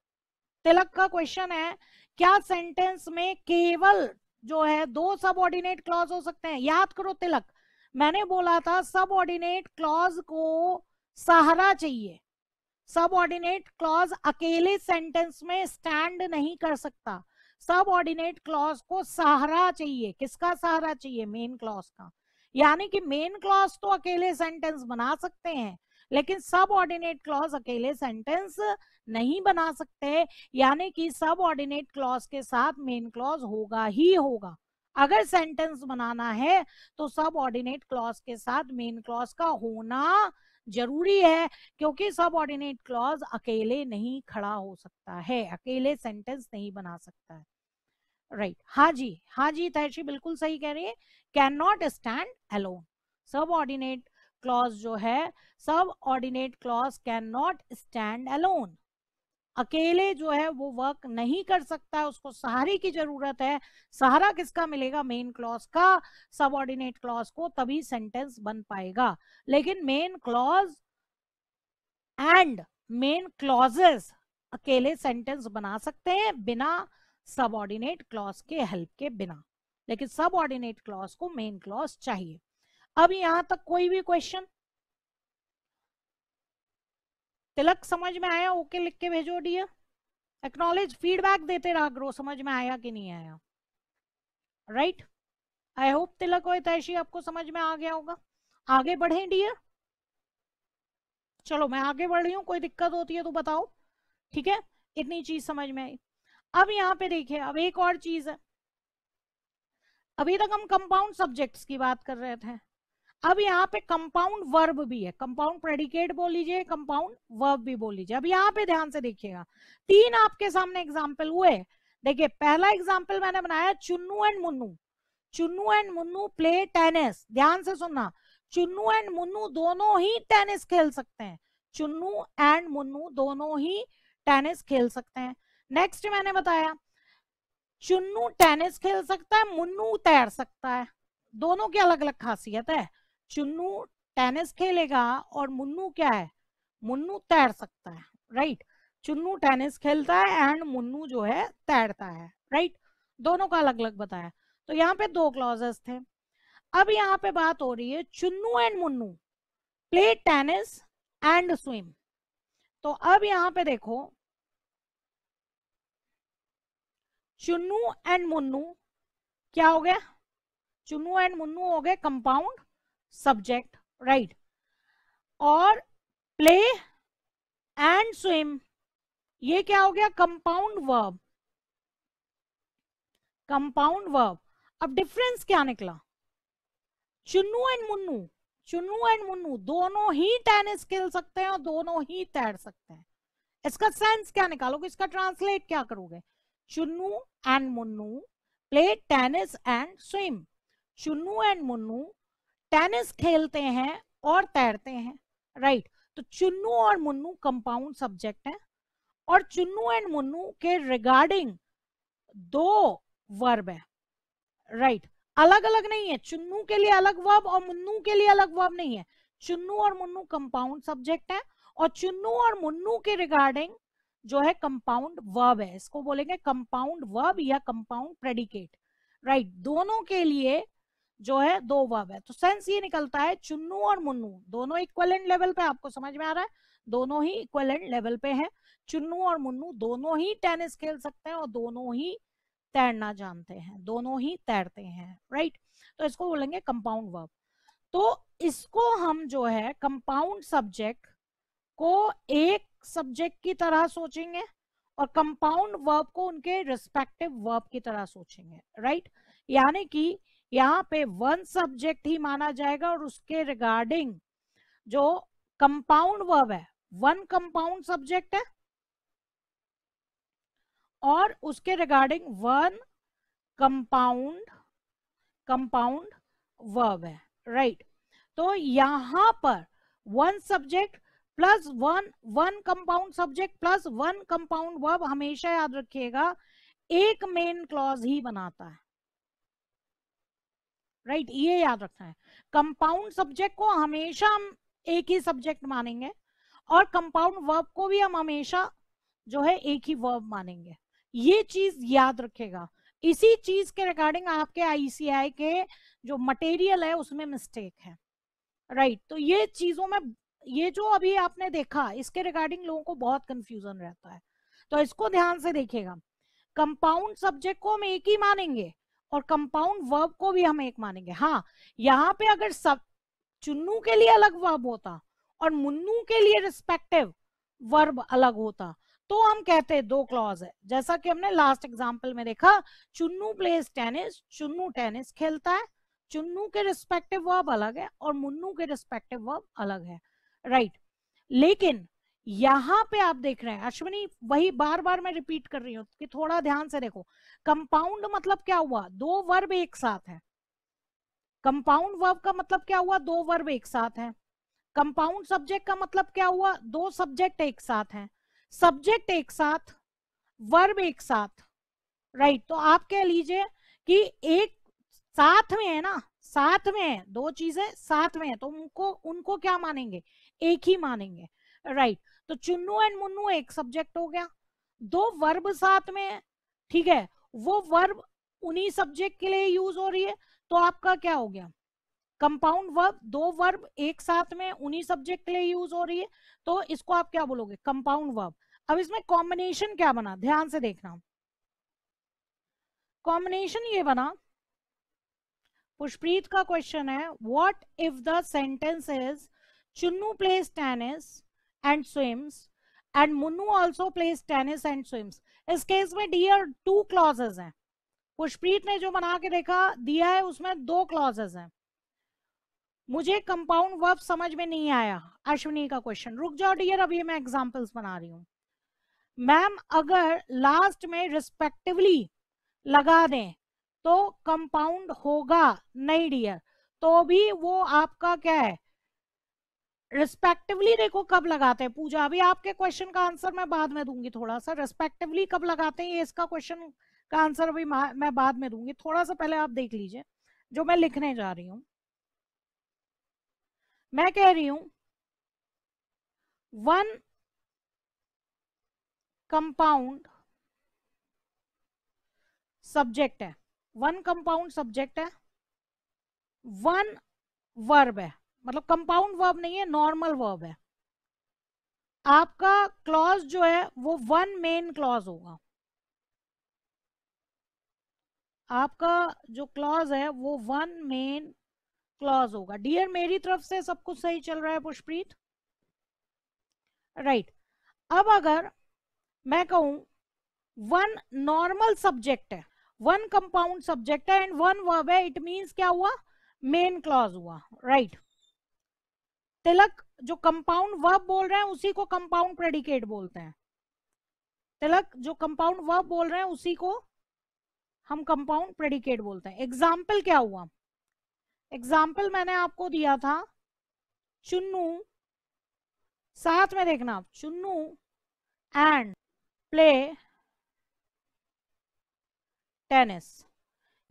तिलक का क्वेश्चन है, क्या सेंटेंस में केवल जो है दो सबऑर्डिनेट क्लॉज हो सकते हैं। याद करो तिलक, मैंने बोला था सबऑर्डिनेट क्लॉज को सहारा चाहिए, सबऑर्डिनेट क्लॉज अकेले सेंटेंस में स्टैंड नहीं कर सकता, सबऑर्डिनेट क्लॉज को सहारा चाहिए। किसका सहारा चाहिए? मेन क्लॉज का। यानी कि मेन क्लॉज तो अकेले सेंटेंस बना सकते हैं, लेकिन सबऑर्डिनेट क्लॉज अकेले सेंटेंस नहीं बना सकते। यानी कि सबऑर्डिनेट क्लॉज के साथ मेन क्लॉज होगा ही होगा। अगर सेंटेंस बनाना है तो सबऑर्डिनेट क्लॉज के साथ मेन क्लॉज का होना जरूरी है, क्योंकि सबऑर्डिनेट क्लॉज अकेले नहीं खड़ा हो सकता है, अकेले सेंटेंस नहीं बना सकता है, राइट। हाँ जी, हाँ जी तैशी बिल्कुल सही कह रही है, can not stand alone. Subordinate clause जो है, subordinate clause can not stand alone, अकेले जो है वो वर्क नहीं कर सकता है, उसको सहारे की जरूरत है। सहारा किसका मिलेगा? मेन क्लॉज का, सबऑर्डिनेट क्लॉज को, तभी सेंटेंस बन पाएगा। लेकिन main clause and main clauses अकेले सेंटेंस बना सकते हैं बिना सबऑर्डिनेट क्लॉज के हेल्प के बिना, लेकिन सबऑर्डिनेट क्लॉज को मेन क्लॉज चाहिए। अब यहां तक कोई भी क्वेश्चन? तिलक समझ में आया? ओके लिख के भेजो डियर, एक्नॉलेज, फीडबैक देते रहा करो, समझ में आया कि नहीं आया, राइट। आई होप तिलक और हितैषी आपको समझ में आ गया होगा। आगे बढ़े डियर, चलो मैं आगे बढ़ रही हूँ, कोई दिक्कत होती है तो बताओ, ठीक है। इतनी चीज समझ में आई। अब यहाँ पे देखिए, अब एक और चीज है, अभी तक हम कंपाउंड सब्जेक्ट्स की बात कर रहे थे, अब यहाँ पे कंपाउंड वर्ब भी है, कंपाउंड प्रेडिकेट बोल लीजिए, कंपाउंड वर्ब भी बोल लीजिए। अब यहाँ पे ध्यान से देखिएगा, तीन आपके सामने एग्जाम्पल हुए। देखिए पहला एग्जाम्पल मैंने बनाया, Chunnu and Munnu, Chunnu and Munnu play tennis. ध्यान से सुनना, चुन्नू एंड मुन्नू दोनों ही टेनिस खेल सकते हैं, चुन्नू एंड मुन्नू दोनों ही टेनिस खेल सकते हैं। नेक्स्ट मैंने बताया, चुन्नू टेनिस खेल सकता है, मुन्नू तैर सकता है, दोनों की अलग अलग खासियत है। चुन्नू टेनिस खेलेगा और मुन्नू क्या है? मुन्नू तैर सकता है, राइट। चुन्नू टेनिस खेलता है एंड मुन्नू जो है तैरता है, राइट। दोनों का अलग अलग बताया। तो यहाँ पे दो क्लॉजेस थे। अब यहाँ पे बात हो रही है, Chunnu and Munnu play tennis and swim. तो अब यहाँ पे देखो, चुन्नू एंड मुन्नू क्या हो गया? चुन्नू एंड मुन्नू हो गए कंपाउंड सब्जेक्ट, राइट। और प्ले एंड स्विम ये क्या हो गया? Compound verb, compound verb. अब डिफरेंस क्या निकला? चुन्नू एंड मुन्नू, चुन्नू एंड मुन्नू दोनों ही टेनिस खेल सकते हैं और दोनों ही तैर सकते हैं। इसका सेंस क्या निकालोगे, इसका ट्रांसलेट क्या करोगे? Chunnu and Munnu play tennis and swim, Chunnu and Munnu tennis खेलते हैं और तैरते हैं, राइट। तो चुन्नू और मुन्नू कंपाउंड सब्जेक्ट है, और चुन्नू एंड मुन्नू के रिगार्डिंग दो वर्ब है, राइट। अलग अलग नहीं है, चुन्नू के लिए अलग वर्ब और मुन्नू के लिए अलग वर्ब नहीं है। चुन्नू और मुन्नू कंपाउंड सब्जेक्ट है, और चुन्नू और मुन्नू के रिगार्डिंग जो है कंपाउंड वर्ब है, इसको बोलेंगे कंपाउंड वर्ब या कंपाउंड प्रेडिकेट, राइट। दोनों के लिए जो है दो वर्ब है। तो सेंस ये निकलता है चुन्नू और मुन्नू दोनों इक्वलेंट लेवल पे, आपको समझ में आ रहा है, दोनों ही इक्वलेंट लेवल पे हैं। चुन्नू और मुन्नू दोनों ही टेनिस खेल सकते हैं और दोनों ही तैरना जानते हैं, दोनों ही तैरते हैं, राइट। तो इसको बोलेंगे कंपाउंड वर्ब। तो इसको हम जो है कंपाउंड सब्जेक्ट को एक सब्जेक्ट की तरह सोचेंगे और कंपाउंड वर्ब को उनके रिस्पेक्टिव वर्ब की तरह सोचेंगे, राइट। यानी कि यहाँ पे वन सब्जेक्ट ही माना जाएगा और उसके रिगार्डिंग जो कंपाउंड वर्ब है, वन कंपाउंड सब्जेक्ट है और उसके regarding one compound compound verb है, राइट। तो यहां पर one subject plus one compound subject plus one compound verb हमेशा याद रखिएगा एक मेन क्लॉज ही बनाता है, राइट। ये याद रखना है, कंपाउंड सब्जेक्ट को हमेशा हम एक ही सब्जेक्ट मानेंगे और कंपाउंड वर्ब को भी हम हमेशा जो है एक ही वर्ब मानेंगे। ये चीज याद रखेगा। इसी चीज के रिगार्डिंग आपके आईसीआई के जो मटेरियल है उसमें मिस्टेक है, राइट। तो ये चीजों में, ये जो अभी आपने देखा इसके रिगार्डिंग लोगों को बहुत कंफ्यूजन रहता है, तो इसको ध्यान से देखिएगा। कंपाउंड सब्जेक्ट को हम एक ही मानेंगे और कंपाउंड वर्ब को भी हम एक मानेंगे। हाँ, यहाँ पे अगर सब चुन्नू के लिए अलग वर्ब होता और मुन्नू के लिए रिस्पेक्टिव वर्ब अलग होता तो हम कहते हैं दो क्लॉज है, जैसा कि हमने लास्ट एग्जांपल में देखा, Chunnu plays tennis, Chunnu tennis खेलता है, चुन्नू के रिस्पेक्टिव वर्ब अलग है और मुन्नू के रिस्पेक्टिव वर्ब अलग है, राइट। लेकिन यहां पे आप देख रहे हैं अश्विनी, वही बार बार मैं रिपीट कर रही हूं कि थोड़ा ध्यान से देखो, कंपाउंड मतलब क्या हुआ, दो वर्ब एक साथ है। कंपाउंड वर्ब का मतलब क्या हुआ, दो वर्ब एक साथ हैं। कंपाउंड सब्जेक्ट का मतलब क्या हुआ, दो सब्जेक्ट एक साथ हैं। सब्जेक्ट एक साथ, वर्ब एक साथ, राइट। तो आप कह लीजिए कि एक साथ में है ना, साथ में है, दो चीजें साथ में है तो उनको उनको क्या मानेंगे, एक ही मानेंगे, राइट। तो चुन्नू एंड मुन्नू एक सब्जेक्ट हो गया, दो वर्ब साथ में है, ठीक है, वो वर्ब उन्हीं सब्जेक्ट के लिए यूज हो रही है, तो आपका क्या हो गया, कंपाउंड वर्ब, दो वर्ब एक साथ में उन्हीं सब्जेक्ट के लिए यूज हो रही है, तो इसको आप क्या बोलोगे, कंपाउंड वर्ब। अब इसमें कॉम्बिनेशन क्या बना, ध्यान से देखना, कॉम्बिनेशन ये बना, पुष्प्रीत का क्वेश्चन है, what if the sentence is Chunnu plays tennis and swims and Munnu also plays tennis and swims. इस केस में डियर टू क्लॉजेज हैं, पुष्प्रीत ने जो बना के देखा दिया है उसमें दो क्लॉजेज हैं। मुझे कंपाउंड वर्ब समझ में नहीं आया, अश्विनी का क्वेश्चन, रुक जाओ डियर, अभी मैं एग्जांपल्स बना रही हूँ। मैम अगर लास्ट में रिस्पेक्टिवली लगा दें तो कंपाउंड होगा नहीं डियर, तो भी वो आपका क्या है, रिस्पेक्टिवली देखो कब लगाते हैं, पूजा अभी आपके क्वेश्चन का आंसर मैं बाद में दूंगी, थोड़ा सा रिस्पेक्टिवली कब लगाते हैं ये इसका क्वेश्चन का आंसर अभी मैं बाद में दूंगी, थोड़ा सा पहले आप देख लीजिए जो मैं लिखने जा रही हूं। मैं कह रही हूं वन कंपाउंड सब्जेक्ट है, वन कंपाउंड सब्जेक्ट है, वन वर्ब है, मतलब कंपाउंड वर्ब नहीं है, नॉर्मल वर्ब है। आपका क्लॉज जो है वो वन मेन क्लॉज होगा, आपका जो क्लॉज है वो वन मेन क्लॉज होगा। डियर मेरी तरफ से सब कुछ सही चल रहा है पुष्प्रीत, राइट। अब अगर मैं कहूं वन नॉर्मल सब्जेक्ट है, वन कंपाउंड सब्जेक्ट है एंड वन वर्ब है, इट मींस क्या हुआ, मेन क्लॉज हुआ, राइट। तिलक जो कंपाउंड वर्ब बोल रहे हैं उसी को कंपाउंड प्रेडिकेट बोलते हैं, तिलक जो कंपाउंड वर्ब बोल रहे हैं उसी को हम कंपाउंड प्रेडिकेट बोलते हैं। एग्जाम्पल क्या हुआ, एग्जाम्पल मैंने आपको दिया था चुन्नू, साथ में देखना आप, चुन्नू एंड प्ले टेनिस,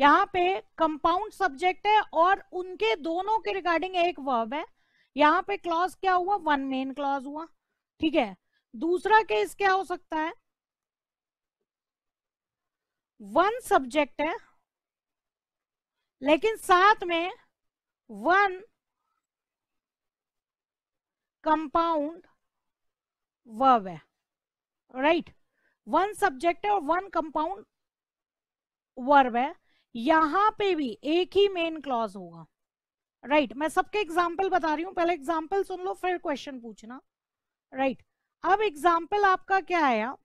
यहाँ पे कंपाउंड सब्जेक्ट है और उनके दोनों के रिगार्डिंग एक वर्ब है, यहाँ पे क्लॉज क्या हुआ, वन मेन क्लॉज हुआ, ठीक है। दूसरा केस क्या हो सकता है, वन सब्जेक्ट है लेकिन साथ में वन कंपाउंड वर्ब है, राइट। वन सब्जेक्ट है और वन कंपाउंड वर्ब है। यहां पे भी एक ही मेन क्लॉज होगा, राइट। मैं सबके एग्जाम्पल बता रही हूं, पहले एग्जाम्पल सुन लो फिर क्वेश्चन पूछना, राइट। अब एग्जाम्पल आपका क्या आया,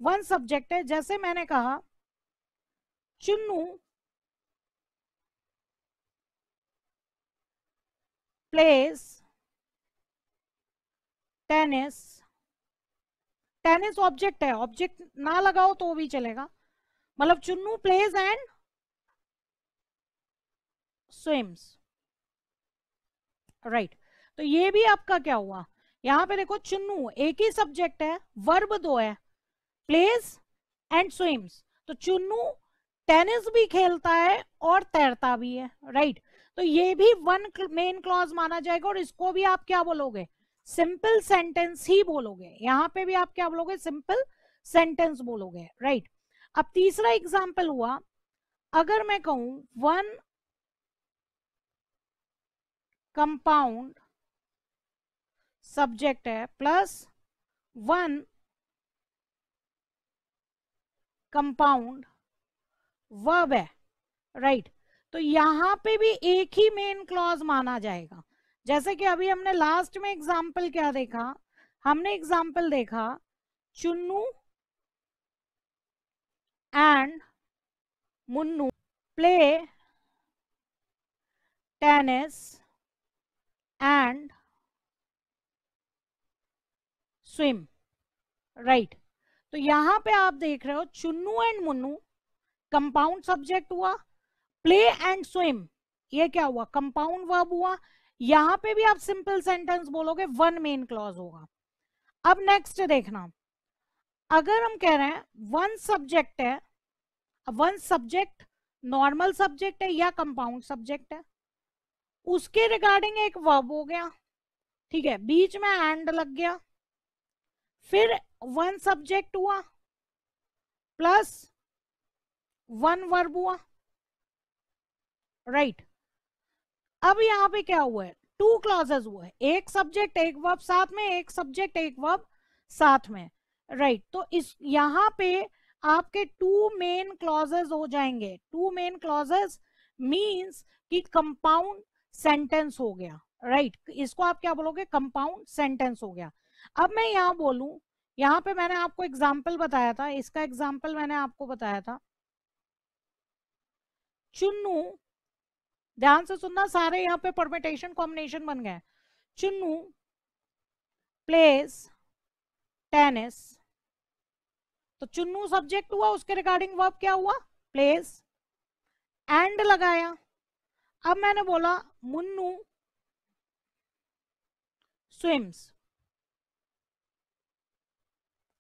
वन सब्जेक्ट है, जैसे मैंने कहा Chunnu place tennis. Tennis object है, ऑब्जेक्ट ना लगाओ तो भी चलेगा, मतलब Chunnu plays and swims, right. तो ये भी आपका क्या हुआ, यहां पे देखो चुन्नू एक ही सब्जेक्ट है, वर्ब दो है, प्लेज एंड स्विम्स। तो चुन्नू टेनिस भी खेलता है और तैरता भी है, राइट। तो ये भी वन मेन क्लॉज माना जाएगा और इसको भी आप क्या बोलोगे, सिंपल सेंटेंस ही बोलोगे। यहां पे भी आप क्या बोलोगे, सिंपल सेंटेंस बोलोगे, राइट। अब तीसरा एग्जांपल हुआ, अगर मैं कहूं वन कंपाउंड सब्जेक्ट है प्लस वन कंपाउंड वर्ब है, राइट। तो यहां पे भी एक ही मेन क्लॉज माना जाएगा। जैसे कि अभी हमने लास्ट में एग्जाम्पल क्या देखा, हमने एग्जाम्पल देखा Chunnu and Munnu play tennis and swim, right. तो यहां पे आप देख रहे हो Chunnu and Munnu compound subject हुआ, प्ले एंड स्विम ये क्या हुआ, कंपाउंड वर्ब हुआ। यहां पे भी आप सिंपल सेंटेंस बोलोगे, वन मेन क्लॉज होगा। अब नेक्स्ट देखना, अगर हम कह रहे हैं वन सब्जेक्ट है, वन सब्जेक्ट नॉर्मल सब्जेक्ट है या कंपाउंड सब्जेक्ट है, उसके रिगार्डिंग एक वर्ब हो गया, ठीक है, बीच में एंड लग गया, फिर वन सब्जेक्ट हुआ प्लस वन वर्ब हुआ, राइट। अब यहां पे क्या हुआ है, टू क्लॉजेस हुआ है, एक सब्जेक्ट एक वर्ब साथ में, एक सब्जेक्ट एक वर्ब साथ में, राइट। तो इस यहां पे आपके टू मेन क्लॉजेस हो जाएंगे। टू मेन क्लॉजेस मींस कि कंपाउंड सेंटेंस हो गया, राइट। इसको आप क्या बोलोगे, कंपाउंड सेंटेंस हो गया। अब मैं यहां बोलूं, यहां पे मैंने आपको एग्जाम्पल बताया था, इसका एग्जाम्पल मैंने आपको बताया था चुन्नू, ध्यान से सुनना, सारे यहाँ पे परमिटेशन कॉम्बिनेशन बन गए। चुन्नू प्लेस टेनिस, तो चुन्नू सब्जेक्ट हुआ, उसके रिगार्डिंग वर्ब क्या हुआ, प्लेस, एंड लगाया। अब मैंने बोला मुन्नू स्विम्स,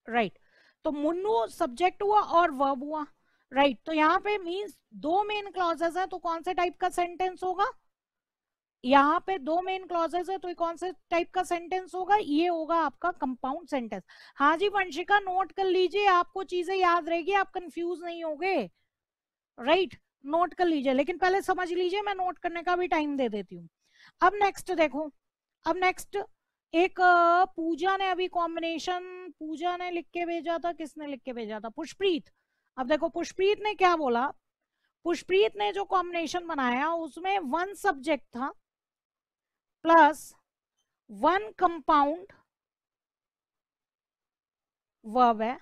राइट। तो मुन्नू सब्जेक्ट हुआ और वर्ब हुआ, राइट। तो यहाँ पे मींस दो मेन क्लॉजेस है, तो कौन से टाइप का सेंटेंस होगा, यहाँ पे दो मेन क्लॉजेस है तो कौन से टाइप का सेंटेंस होगा, ये होगा आपका कंपाउंड सेंटेंस। हाँ जी वंशिका, नोट कर लीजिए, आपको चीजें याद रहेगी, आप कंफ्यूज नहीं होगे, राइट। नोट कर लीजिए, लेकिन पहले समझ लीजिए, मैं नोट करने का भी टाइम दे देती हूँ। अब नेक्स्ट देखो, अब नेक्स्ट एक पूजा ने अभी कॉम्बिनेशन, पूजा ने लिख के भेजा था, किसने लिख के भेजा था, पुष्प्रीत। अब देखो पुष्प्रीत ने क्या बोला, पुष्प्रीत ने जो कॉम्बिनेशन बनाया उसमें वन सब्जेक्ट था प्लस वन कंपाउंड वर्ब है,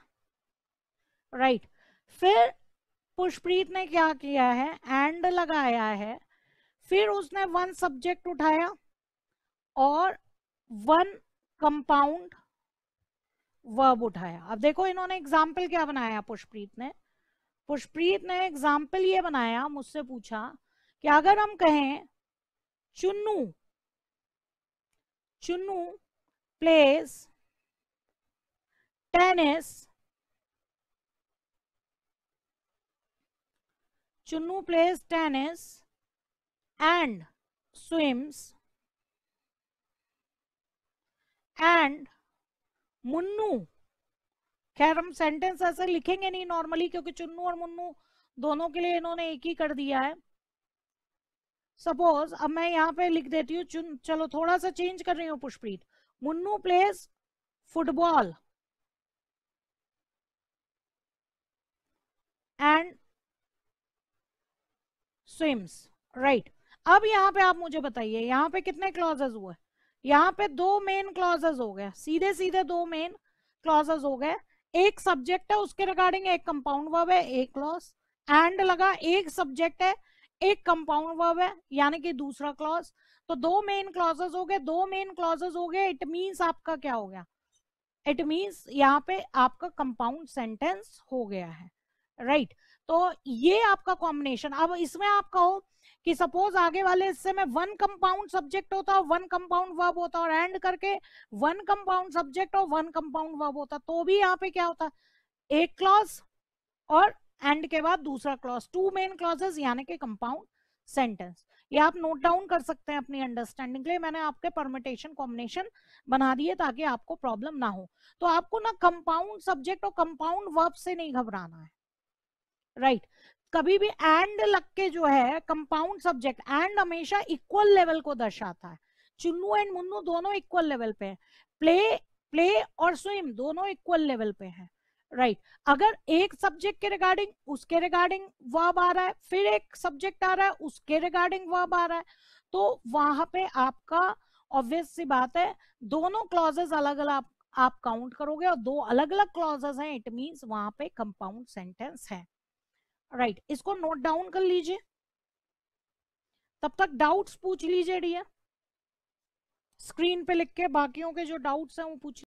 राइट। फिर पुष्प्रीत ने क्या किया है, एंड लगाया है, फिर उसने वन सब्जेक्ट उठाया और वन कंपाउंड वर्ब उठाया। अब देखो इन्होंने एग्जाम्पल क्या बनाया, पुष्प्रीत ने एग्जाम्पल ये बनाया, मुझसे पूछा कि अगर हम कहें Chunnu Chunnu place tennis, Chunnu place tennis and swims and Munnu, खैर हम सेंटेंस ऐसे लिखेंगे नहीं नॉर्मली, क्योंकि चुन्नू और मुन्नू दोनों के लिए इन्होंने एक ही कर दिया है, सपोज अब मैं यहाँ पे लिख देती हूँ, चलो थोड़ा सा चेंज कर रही हूँ Pushpapreet, Munnu plays football and swims, right. अब यहाँ पे आप मुझे बताइए, यहाँ पे कितने क्लॉजेस हुए? यहाँ पे दो मेन क्लॉजेस हो गए, सीधे सीधे दो मेन क्लॉजेस हो गए। एक सब्जेक्ट है, उसके रिगार्डिंग एक कंपाउंड वर्ब है, एक क्लॉज। एंड लगा, एक सब्जेक्ट है, एक कंपाउंड वर्ब है, यानी कि दूसरा क्लॉज। तो दो मेन क्लॉजेस हो गए, दो मेन क्लॉजेस हो गए, इट मीन्स आपका क्या हो गया? इट मीन्स यहाँ पे आपका कंपाउंड सेंटेंस हो गया है, राइट। तो ये आपका कॉम्बिनेशन। अब इसमें आप कहो कि सपोज आगे वाले हिस्से में वन कंपाउंड सब्जेक्ट होता, वन कंपाउंड वर्ब होता, और एंड करके वन कंपाउंड सब्जेक्ट और वन कंपाउंड वर्ब होता, तो भी यहाँ पे क्या होता? एक क्लॉज और एंड के बाद दूसरा क्लॉज, टू मेन क्लॉजेस, यानी कि कंपाउंड सेंटेंस। ये आप नोट डाउन कर सकते हैं अपनी अंडरस्टैंडिंग के लिए। मैंने आपके परमिटेशन कॉम्बिनेशन बना दिए ताकि आपको प्रॉब्लम ना हो। तो आपको ना कंपाउंड सब्जेक्ट और कंपाउंड वर्ब से नहीं घबराना है, राइट। कभी भी एंड लग के जो है कंपाउंड सब्जेक्ट, एंड हमेशा इक्वल लेवल को दर्शाता है। चुन्नू एंड मुन्नू दोनों इक्वल लेवल पे हैं, प्ले प्ले और स्विम दोनों इक्वल लेवल पे हैं, राइट। अगर एक सब्जेक्ट के रिगार्डिंग उसके रिगार्डिंग वर्ब आ रहा है, फिर एक सब्जेक्ट आ रहा है उसके रिगार्डिंग वर्ब आ रहा है, तो वहां पे आपका ऑब्वियस सी बात है दोनों क्लॉजेस अलग अलग आप काउंट करोगे, और दो अलग अलग क्लॉजेस हैं, इट मींस वहां पे कंपाउंड सेंटेंस है, राइट। इसको नोट डाउन कर लीजिए, तब तक डाउट्स पूछ लीजिए डियर, स्क्रीन पे लिख के बाकियों के जो डाउट्स हैं वो पूछ